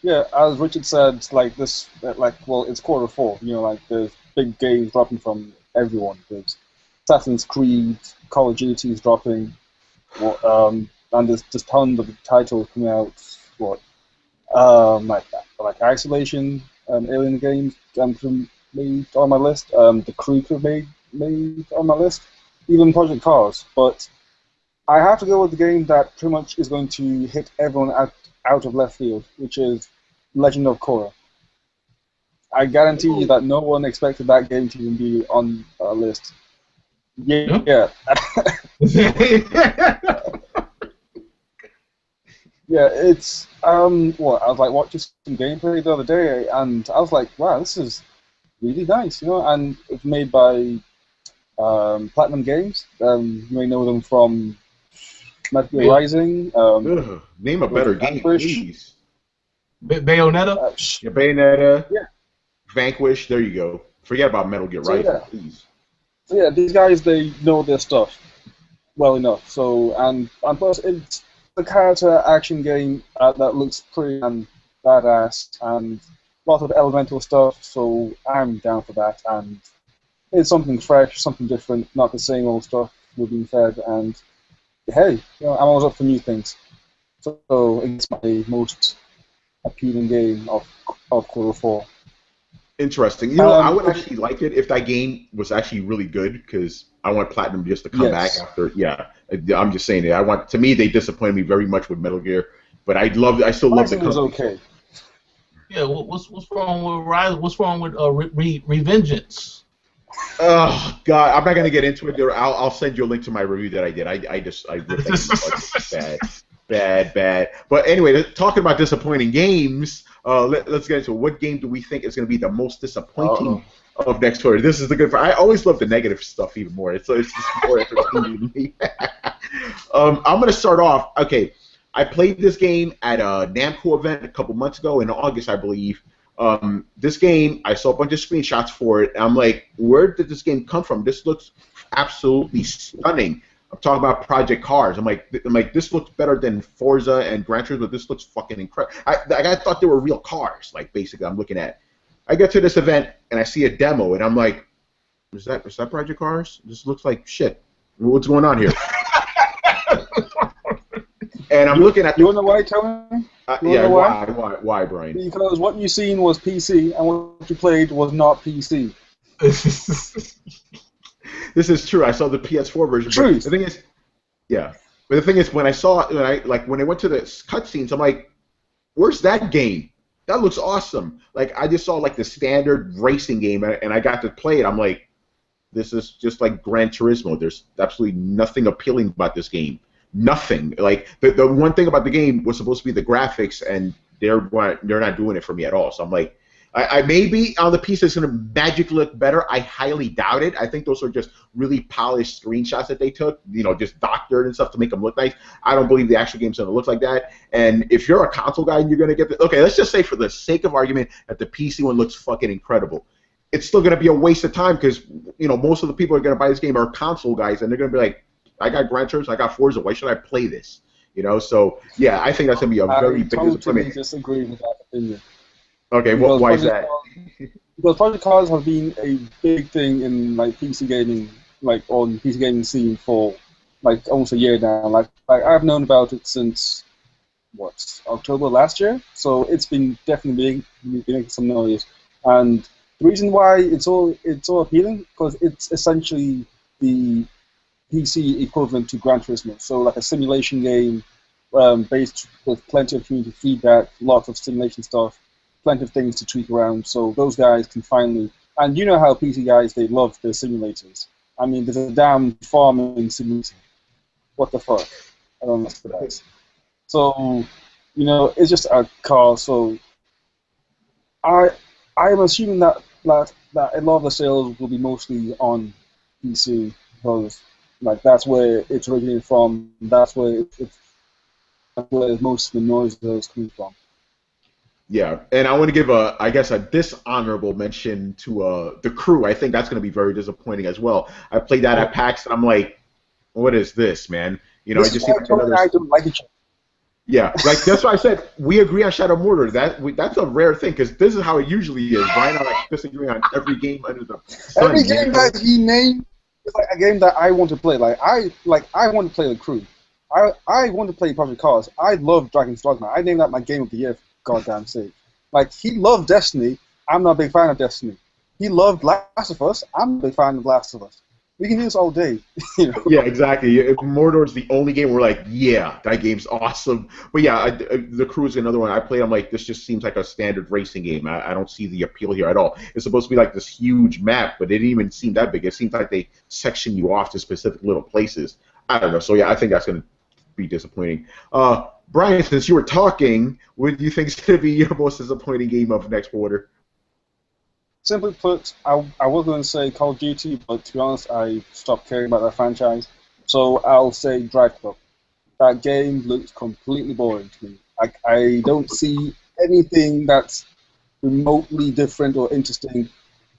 Speaker 4: Yeah, as Richard said, like this, well, it's quarter 4. Like there's big games dropping from everyone. There's Assassin's Creed, Call of Duty is dropping, and there's just tons of titles coming out. Like Isolation, Alien games made on my list. The Crew made on my list. Even Project Cars. But I have to go with the game that pretty much is going to hit everyone out of left field, which is Legend of Korra. I guarantee you that no one expected that game to even be on our list. Yeah. Yeah. Yeah, it's what I was like watching some gameplay the other day, and I was like, wow, this is really nice, you know. And it's made by Platinum Games. You may know them from Metal Gear Rising.
Speaker 2: Name a better game, please.
Speaker 3: Bayonetta.
Speaker 2: Yeah, Bayonetta. Yeah. Vanquish. There you go. Forget about Metal Gear Rising, please.
Speaker 4: So yeah, these guys, they know their stuff well enough. So and plus it's a character action game that looks pretty badass and lots of elemental stuff. So I'm down for that, and it's something fresh, something different, not the same old stuff we're being fed. And hey, you know, I'm always up for new things. So it's my most appealing game of Quarter 4.
Speaker 2: Interesting. You know, I would actually like it if that game was actually really good, because I want Platinum just to come back after. Yeah, I'm just saying it. To me, they disappointed me very much with Metal Gear, but I still love the company.
Speaker 4: Was okay.
Speaker 3: Yeah, what's wrong with Rise? What's wrong with Revengeance?
Speaker 2: Oh God, I'm not gonna get into it. I'll send you a link to my review that I did. I ripped that bad. But anyway, talking about disappointing games, let's get into it. What game do we think is going to be the most disappointing of next quarter? This is the good part. I always love the negative stuff even more. It's just more entertaining to me. I'm going to start off. Okay, I played this game at a Namco event a couple months ago in August, I believe. This game, I saw a bunch of screenshots for it, and I'm like, where did this game come from? This looks absolutely stunning. I'm talking about Project Cars. I'm like, this looks better than Forza and Gran Turismo. This looks fucking incredible. I thought they were real cars. Like, basically, I'm looking at. I get to this event and I see a demo, and I'm like, is that Project Cars? This looks like shit. What's going on here? And I'm looking at.
Speaker 4: You want to know why, Tony?
Speaker 2: Yeah, why, Brian?
Speaker 4: Because what you seen was PC, and what you played was not PC.
Speaker 2: This is true. I saw the PS4 version.
Speaker 4: True.
Speaker 2: The thing is, yeah. But the thing is, when they went to the cutscenes, I'm like, where's that game? That looks awesome. Like, I just saw like the standard racing game, and I got to play it. I'm like, this is just like Gran Turismo. There's absolutely nothing appealing about this game. Nothing. Like the one thing about the game was supposed to be the graphics, and they're not doing it for me at all. So I'm like. I maybe on the PC it's going to magically look better. I highly doubt it. I think those are just really polished screenshots that they took, you know, just doctored and stuff to make them look nice. I don't believe the actual game's going to look like that. And if you're a console guy and you're going to get the... Okay, let's just say for the sake of argument that the PC one looks fucking incredible. It's still going to be a waste of time because, you know, most of the people who are going to buy this game are console guys, and they're going to be like, I got Gran Turismo, I got Forza, why should I play this? You know, so, yeah, I think that's going to be a very big disappointment.
Speaker 4: I disagree with that opinion.
Speaker 2: Okay, why is that?
Speaker 4: Because Project Cars have been a big thing in like PC gaming, like on PC gaming scene for like almost a year now. Like I've known about it since October last year, so it's been definitely making some noise. And the reason why it's so appealing because it's essentially the PC equivalent to Gran Turismo, so like a simulation game based with plenty of community feedback, lots of simulation stuff. Plenty of things to tweak around, so those guys can finally. And you know how PC guys, they love their simulators. I mean, there's a damn farming simulator. What the fuck? I don't know what that is. So, you know, it's just a car. So, I'm assuming that a lot of the sales will be mostly on PC because, like, that's where it's originated from. That's where most of the noise is coming from.
Speaker 2: Yeah, and I want to give a dishonorable mention to The Crew. I think that's going to be very disappointing as well. I played that at PAX, and I'm like, what is this, man? You know, I just see like another. I don't like each other. Yeah, like that's why I said we agree on Shadow Mortar. That's a rare thing because this is how it usually is. Brian and I like disagreeing on every game under the sun.
Speaker 4: Every game that he named is like a game that I want to play. I want to play The Crew. I want to play Project Cars. I love Dragon's Dogma. I named that my game of the year. Goddamn sake. Like, he loved Destiny. I'm not a big fan of Destiny. He loved Last of Us. I'm a big fan of Last of Us. We can do this all day. You know?
Speaker 2: Yeah, exactly. Mordor's the only game where we're like, yeah, that game's awesome. But yeah, The Crew is another one I played. I'm like, this just seems like a standard racing game. I don't see the appeal here at all. It's supposed to be like this huge map, but it didn't even seem that big. It seems like they section you off to specific little places. I don't know. So yeah, I think that's going to be disappointing. Brian, since you were talking, what do you think is going to be your most disappointing game of next quarter?
Speaker 4: Simply put, I was going to say Call of Duty, but to be honest, I stopped caring about that franchise. So I'll say Drive Club. That game looks completely boring to me. I don't see anything that's remotely different or interesting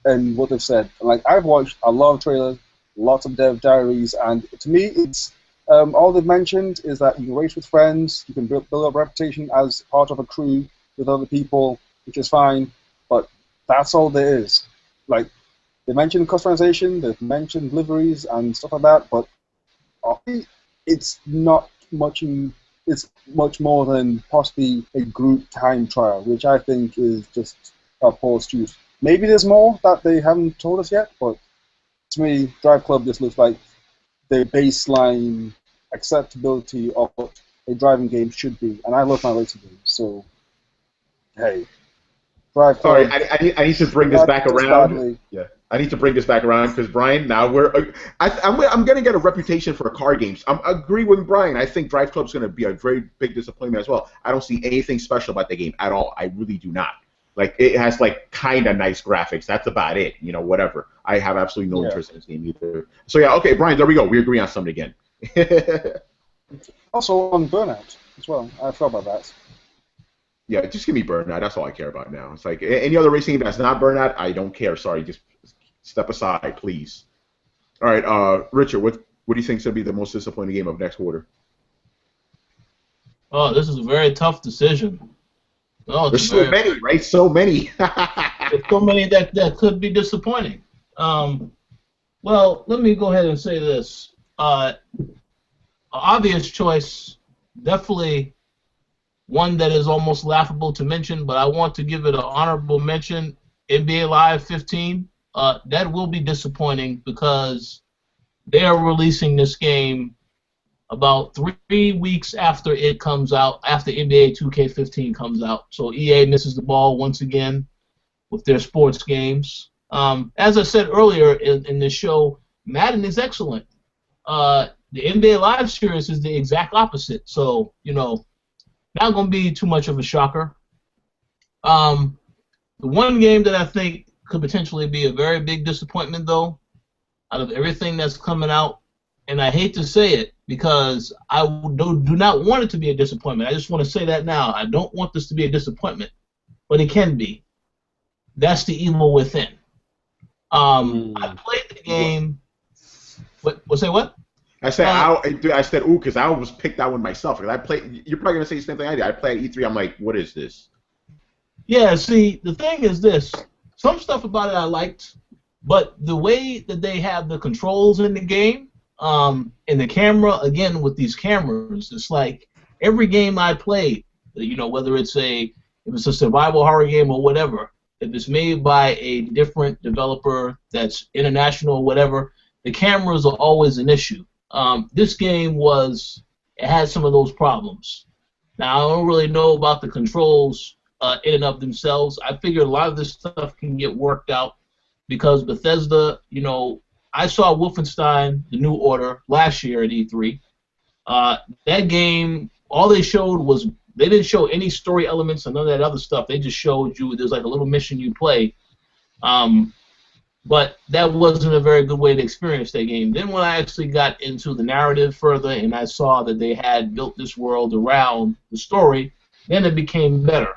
Speaker 4: in what they've said. Like, I've watched a lot of trailers, lots of dev diaries, and to me, it's all they've mentioned is that you can race with friends, you can build up a reputation as part of a crew with other people, which is fine, but that's all there is. Like, they mentioned customization, they've mentioned liveries and stuff like that, but it's not much. It's much more than possibly a group time trial, which I think is just a poor excuse. Maybe there's more that they haven't told us yet, but to me, Drive Club just looks like the baseline acceptability of what a driving game should be, and I love my racing games, so hey.
Speaker 2: Sorry, I need to bring this back around. Yeah, I need to bring this back around because Brian, now I'm going to get a reputation for car games. I agree with Brian. I think Drive Club's going to be a very big disappointment as well. I don't see anything special about the game at all. I really do not. Like, it has like kind of nice graphics. That's about it. You know, whatever. I have absolutely no interest in this game either. So yeah, okay, Brian, there we go. We agree on something again.
Speaker 4: Also on Burnout as well. I forgot about that.
Speaker 2: Yeah, just give me Burnout. That's all I care about now. It's like any other racing game that's not Burnout, I don't care. Sorry, just step aside, please. All right, Richard, what do you think is going to be the most disappointing game of next quarter?
Speaker 3: Oh, this is a very tough decision. Oh,
Speaker 2: there's so many, right? So many.
Speaker 3: There's so many that could be disappointing. Well, let me go ahead and say this. Obvious choice, definitely one that is almost laughable to mention, but I want to give it an honorable mention. NBA Live 15. That will be disappointing because they are releasing this game about 3 weeks after it comes out, after NBA 2K15 comes out. So EA misses the ball once again with their sports games. As I said earlier in this show, Madden is excellent. The NBA Live series is the exact opposite. So, you know, not going to be too much of a shocker. The one game that I think could potentially be a very big disappointment, though, out of everything that's coming out, and I hate to say it because I do not want it to be a disappointment. I just want to say that now. I don't want this to be a disappointment, but it can be. That's The Evil Within. I played the game. Say what?
Speaker 2: I said, ooh, because I almost picked that one myself. Because I played. You're probably gonna say the same thing I did. I played E3. I'm like, what is this?
Speaker 3: Yeah. See, the thing is this. Some stuff about it I liked, but the way that they have the controls in the game, and the camera, again with these cameras, it's like every game I played, you know, whether if it's a survival horror game or whatever, if it's made by a different developer that's international or whatever, the cameras are always an issue. This game had some of those problems. Now, I don't really know about the controls in and of themselves. I figure a lot of this stuff can get worked out because Bethesda, you know, I saw Wolfenstein: The New Order last year at E3. That game, all they showed was, they didn't show any story elements and none of that other stuff. They just showed you there's like a little mission you play. But that wasn't a very good way to experience that game. Then when I actually got into the narrative further and I saw that they had built this world around the story, then it became better.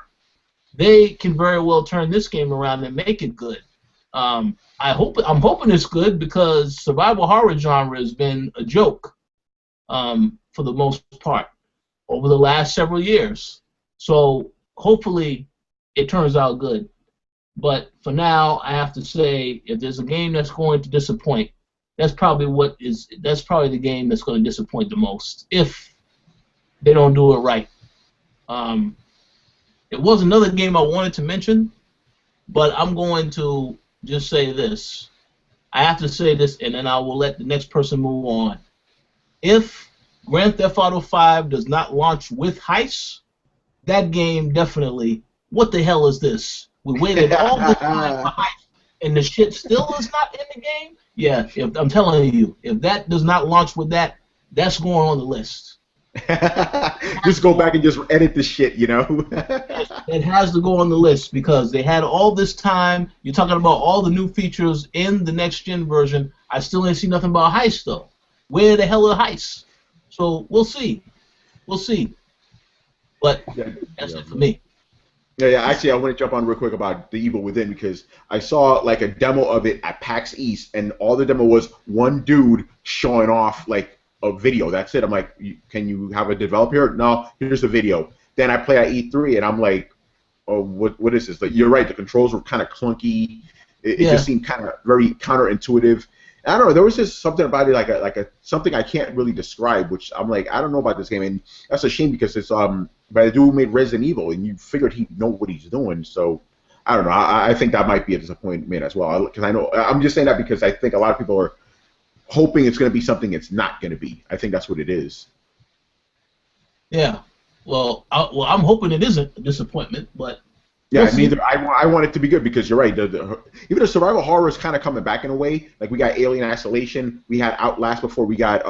Speaker 3: They can very well turn this game around and make it good. I'm hoping it's good because survival horror genre has been a joke for the most part over the last several years. So hopefully it turns out good. But for now, I have to say, if there's a game that's going to disappoint, that's probably the game that's going to disappoint the most if they don't do it right. It was another game I wanted to mention, but I'm going to just say this. I have to say this, and then I will let the next person move on. If Grand Theft Auto 5 does not launch with heists, that game definitely, what the hell is this? We waited all this time for heists, and the shit still is not in the game? Yeah, I'm telling you, if that does not launch with that, that's going on the list.
Speaker 2: Just go back and just edit the shit, you know?
Speaker 3: It has to go on the list because they had all this time. You're talking about all the new features in the next gen version. I still ain't seen nothing about heists though. Where the hell are heists? So we'll see. We'll see. But that's it for me.
Speaker 2: Yeah. Actually, I want to jump on real quick about The Evil Within because I saw like a demo of it at PAX East, and all the demo was one dude showing off like a video. That's it. I'm like, can you have a developer here? No, here's the video. Then I play at E3, and I'm like, oh, what is this? Like, you're right. The controls were kind of clunky. It just seemed kind of very counterintuitive. I don't know. There was just something about it, like a something I can't really describe. Which I'm like, I don't know about this game, and that's a shame because it's by the dude who made Resident Evil, and you figured he'd know what he's doing. So I don't know. I think that might be a disappointment as well. Because I know I'm just saying that because I think a lot of people are hoping it's going to be something it's not going to be. I think that's what it is.
Speaker 3: Yeah. Well, I'm hoping it isn't a disappointment, but
Speaker 2: yeah, neither. I want it to be good because you're right. Even the survival horror is kind of coming back in a way. Like we got Alien Isolation, we had Outlast before, we got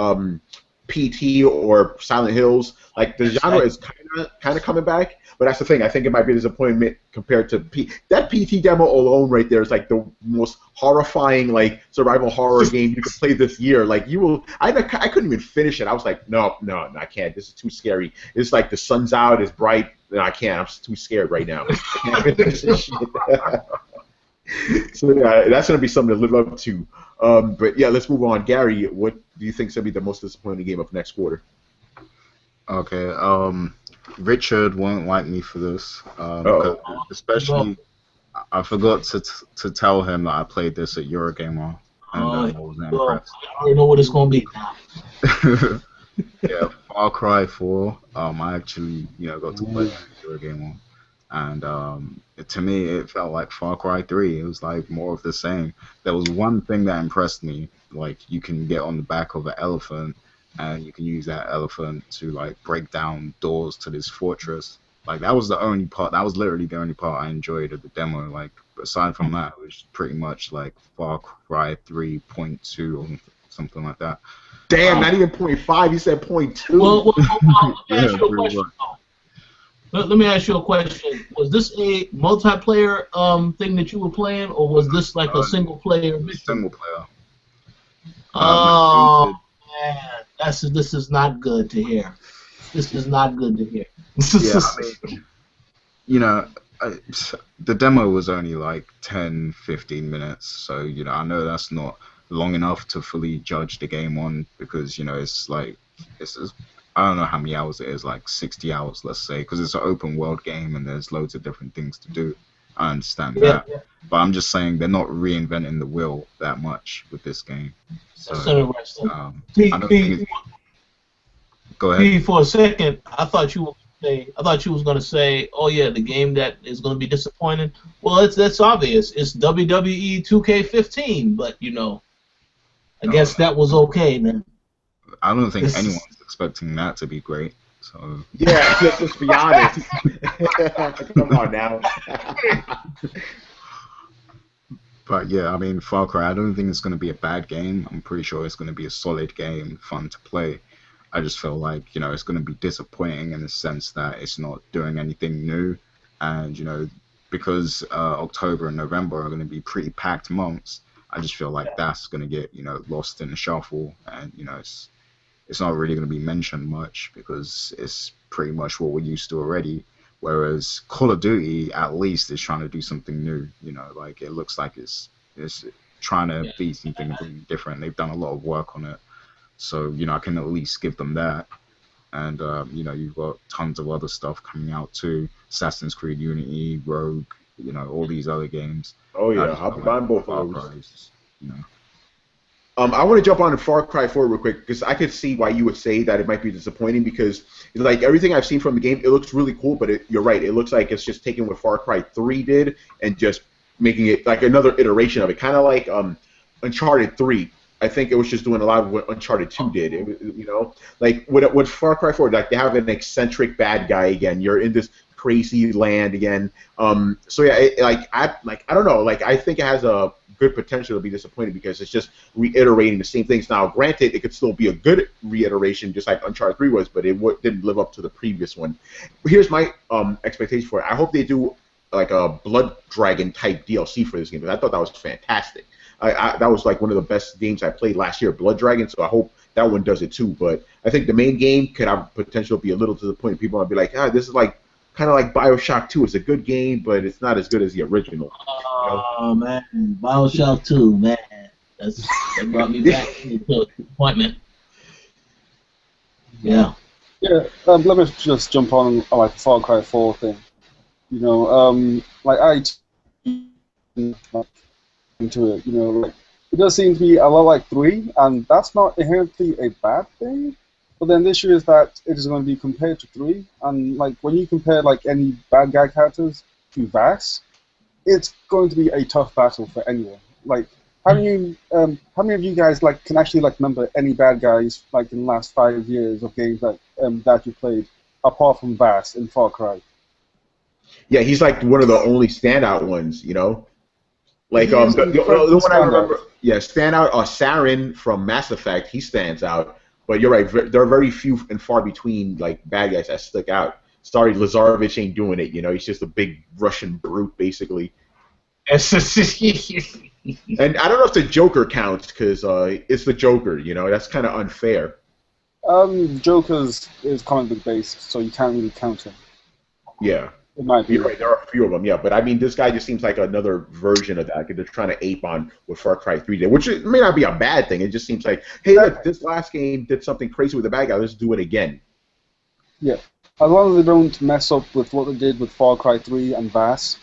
Speaker 2: PT or Silent Hills. Like the genre is kind of coming back. But that's the thing. I think it might be a disappointment compared to that PT demo alone right there is like the most horrifying like survival horror game you could play this year. Like I couldn't even finish it. I was like, no, I can't. This is too scary. It's like the sun's out, it's bright. No, I can't. I'm too scared right now. I can't finish this shit. So yeah, that's gonna be something to live up to. But yeah, let's move on. Gary, what do you think is gonna be the most disappointing game of next quarter?
Speaker 1: Okay. Richard won't like me for this, especially I forgot to tell him that I played this at Eurogamer, and I wasn't impressed.
Speaker 3: I already know what it's gonna be now.
Speaker 1: Yeah, Far Cry 4. I actually got to play that at Eurogamer, and to me it felt like Far Cry 3. It was like more of the same. There was one thing that impressed me, like you can get on the back of an elephant. And you can use that elephant to like break down doors to this fortress. Like that was the only part. That was literally the only part I enjoyed of the demo. Like aside from that, it was pretty much like Far Cry 3.2 or something like that.
Speaker 2: Damn, not even 0.5. You said 0.2.
Speaker 3: Well, let me ask you a question. Let me ask you a question. Was this a multiplayer thing that you were playing, or was this like a single player mission?
Speaker 1: Single player.
Speaker 3: Oh. Man, this is not good to hear. This is not good to hear.
Speaker 1: Yeah, I mean, the demo was only like 10, 15 minutes, so I know that's not long enough to fully judge the game on because it's like I don't know how many hours it is, like 60 hours, let's say, because it's an open world game and there's loads of different things to do. I understand that, but I'm just saying they're not reinventing the wheel that much with this game. So, go ahead.
Speaker 3: For a second, I thought you was going to say, "Oh yeah, the game that is going to be disappointing." Well, that's obvious. It's WWE 2K15, but I guess that was okay then.
Speaker 1: I don't think anyone's expecting that to be great. So
Speaker 2: yeah, let's be honest. Come on now.
Speaker 1: But yeah, I mean, Far Cry, I don't think it's going to be a bad game. I'm pretty sure it's going to be a solid game, fun to play. I just feel like, it's going to be disappointing in the sense that it's not doing anything new. And, because October and November are going to be pretty packed months, I just feel like that's going to get, lost in the shuffle. And, it's not really going to be mentioned much because it's pretty much what we're used to already. Whereas Call of Duty, at least, is trying to do something new. Like it looks like it's trying to be something really different. They've done a lot of work on it, so I can at least give them that. And you've got tons of other stuff coming out too: Assassin's Creed Unity, Rogue, all these other games.
Speaker 2: Oh yeah, I'll be buying both of those. I want to jump on to Far Cry 4 real quick because I could see why you would say that it might be disappointing because like everything I've seen from the game, it looks really cool, but you're right, it looks like it's just taking what Far Cry 3 did and just making it like another iteration of it, kind of like Uncharted 3. I think it was just doing a lot of what Uncharted 2 did. It was, like with Far Cry 4, like they have an eccentric bad guy again. You're in this crazy land again. So yeah, I don't know. Like I think it has a good potential to be disappointing because it's just reiterating the same things. Now, granted, it could still be a good reiteration, just like Uncharted 3 was, but it didn't live up to the previous one. Here's my expectation for it. I hope they do like a Blood Dragon type DLC for this game because I thought that was fantastic. That was like one of the best games I played last year, Blood Dragon. So I hope that one does it too. But I think the main game could have potential to be a little to the point. People might be like, this is like kind of like BioShock 2. It's a good game, but it's not as good as the original.
Speaker 3: Oh man, BioShock 2, man, that brought me back to the disappointment. Yeah.
Speaker 4: Yeah. Let me just jump on like Far Cry 4 thing. Like I into it, like it does seem to be a lot like 3, and that's not inherently a bad thing. But then the issue is that it is going to be compared to 3, and like when you compare like any bad guy characters to Vass, it's going to be a tough battle for anyone. Like how many of you guys like can actually like remember any bad guys like in the last 5 years of games that you played apart from Vass in Far Cry?
Speaker 2: Yeah, he's like one of the only standout ones, Like the one I remember, standout. Saren from Mass Effect, he stands out. But you're right, there are very few and far between like bad guys that stick out. Sorry, Lazarevich ain't doing it. He's just a big Russian brute, basically. And I don't know if the Joker counts because it's the Joker. That's kind of unfair.
Speaker 4: Joker's is comic book based, so you can't really count him.
Speaker 2: Yeah.
Speaker 4: It might be.
Speaker 2: You're right, there are a few of them, yeah. But I mean, this guy just seems like another version of that. They're trying to ape on what Far Cry 3 did, which may not be a bad thing. It just seems like, hey, look, this last game did something crazy with the bad guy. Let's do it again.
Speaker 4: Yeah. As long as they don't mess up with what they did with Far Cry 3 and Vass.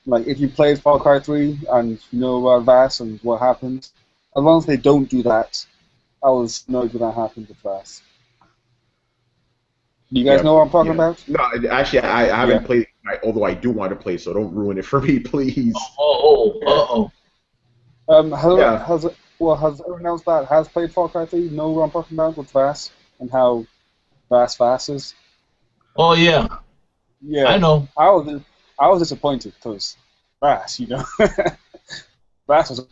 Speaker 4: Like, if you played Far Cry 3 and you know about Vass and what happened, as long as they don't do that, I was annoyed when that happened with Vass. Do you guys know what I'm talking about?
Speaker 2: No, actually, I haven't played it, although I do want to play, so don't ruin it for me, please.
Speaker 4: Has everyone else that has played Far Cry 3 know what I'm talking about with Vass and how Vass is?
Speaker 3: Oh, yeah.
Speaker 4: Yeah.
Speaker 3: I know.
Speaker 4: I was disappointed because Vass, Vass was...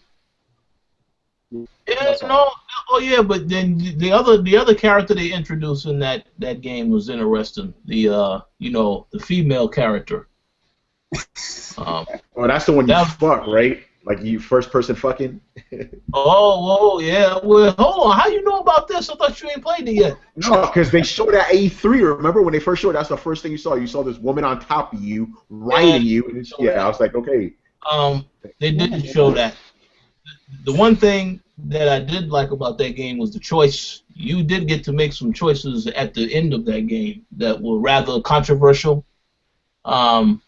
Speaker 3: Yeah, no. Oh yeah, but then the other character they introduced in that game was interesting. The the female character.
Speaker 2: That's the one you fuck, right? Like you first person fucking.
Speaker 3: Oh yeah. Well, hold on. How you know about this? I thought you ain't played it yet.
Speaker 2: No, because they showed that A3. Remember when they first showed? That's the first thing you saw. You saw this woman on top of you, riding you. And I was like, okay.
Speaker 3: They didn't show that. The one thing that I did like about that game was the choice. You did get to make some choices at the end of that game that were rather controversial. The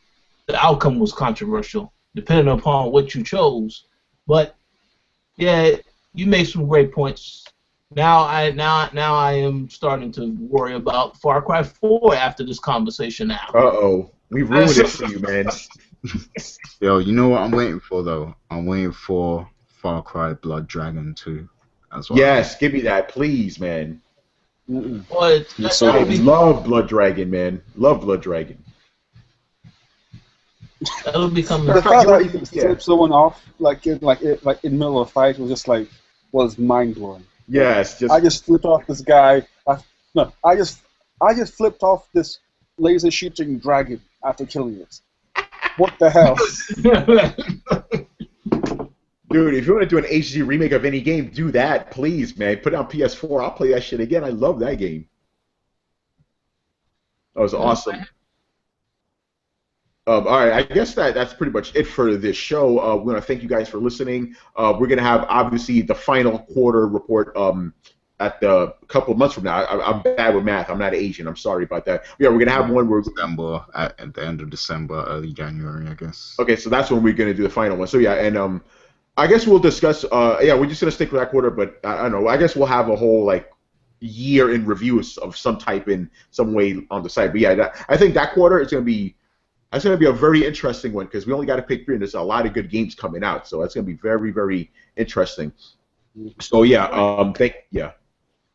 Speaker 3: outcome was controversial, depending upon what you chose. But yeah, you made some great points. Now I am starting to worry about Far Cry 4 after this conversation. Now.
Speaker 2: We ruined it for you, man.
Speaker 1: Yo, you know what I'm waiting for though? I'm waiting for Far Cry Blood Dragon 2 as well.
Speaker 2: Yes, give me that, please, man.
Speaker 3: Well,
Speaker 2: I love Blood Dragon, man. Love Blood Dragon.
Speaker 3: That'll become
Speaker 4: the fact that you can flip someone off like in the middle of a fight was mind blowing.
Speaker 2: Yes,
Speaker 4: I just flipped off this guy. I just flipped off this laser shooting dragon after killing it. What the hell?
Speaker 2: Dude, if you want to do an HD remake of any game, do that, please, man. Put it on PS4. I'll play that shit again. I love that game. That was awesome. All right, I guess that's pretty much it for this show. We want to thank you guys for listening. We're going to have, obviously, the final quarter report at the couple of months from now. I'm bad with math. I'm not Asian. I'm sorry about that. Yeah, we're going to have one where...
Speaker 1: December, at the end of December, early January, I guess.
Speaker 2: Okay, so that's when we're going to do the final one. So, yeah, and... I guess we'll discuss. We're just gonna stick with that quarter, but I don't know. I guess we'll have a whole year in reviews of some type in some way on the site. But yeah, I think that quarter is gonna be That's going to be a very interesting one because we only got to pick 3, and there's a lot of good games coming out. So that's going to be very, very interesting. So yeah,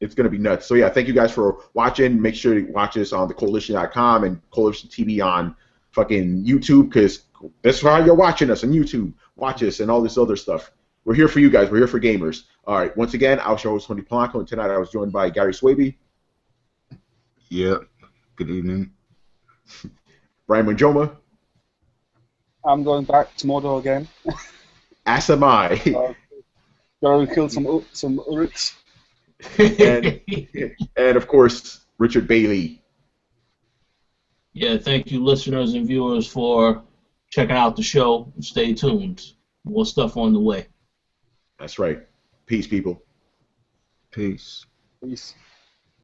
Speaker 2: it's going to be nuts. So yeah, thank you guys for watching. Make sure to watch us on thecoalition.com and Coalition TV on fucking YouTube because that's how you're watching us on YouTube. Watch us and all this other stuff. We're here for you guys. We're here for gamers. All right. Once again, I was your host, Tony Polanco, and tonight I was joined by Gary Swaby.
Speaker 1: Yeah. Good evening.
Speaker 2: Brian Manjoma.
Speaker 4: I'm going back to Mordor again.
Speaker 2: As am I.
Speaker 4: Gotta kill some Uruks.
Speaker 2: and of course, Richard Bailey.
Speaker 3: Yeah, thank you, listeners and viewers, for checking out the show. Stay tuned. More stuff on the way.
Speaker 2: That's right. Peace, people.
Speaker 1: Peace.
Speaker 4: Peace.